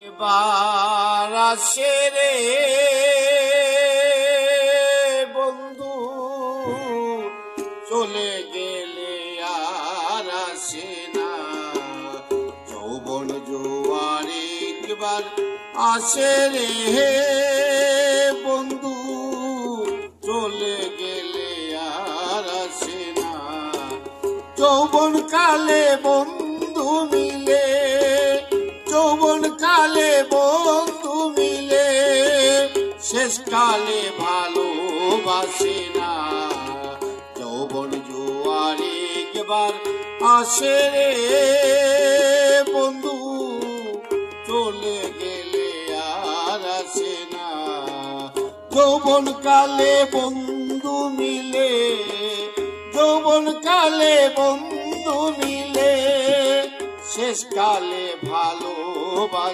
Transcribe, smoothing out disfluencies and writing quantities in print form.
এবার আসে রে বন্ধু, চলে গেলে আর আসে না। যৌবন জোয়ার একবার আসে রে বন্ধু, চলে গেলে আর আসে না। যৌবন কালে বন্ধু মিলে, যৌবন কালে বন্ধু মিলে, শেষকালে ভালোবাসে না। যৌবন জোয়ার একবার আসে রে বন্ধু, চলে গেলে আর আসে না। যৌবন কালে বন্ধু মিলে, যৌবন কালে বন্ধু মিলে, শেষকালে ভালোবাসে।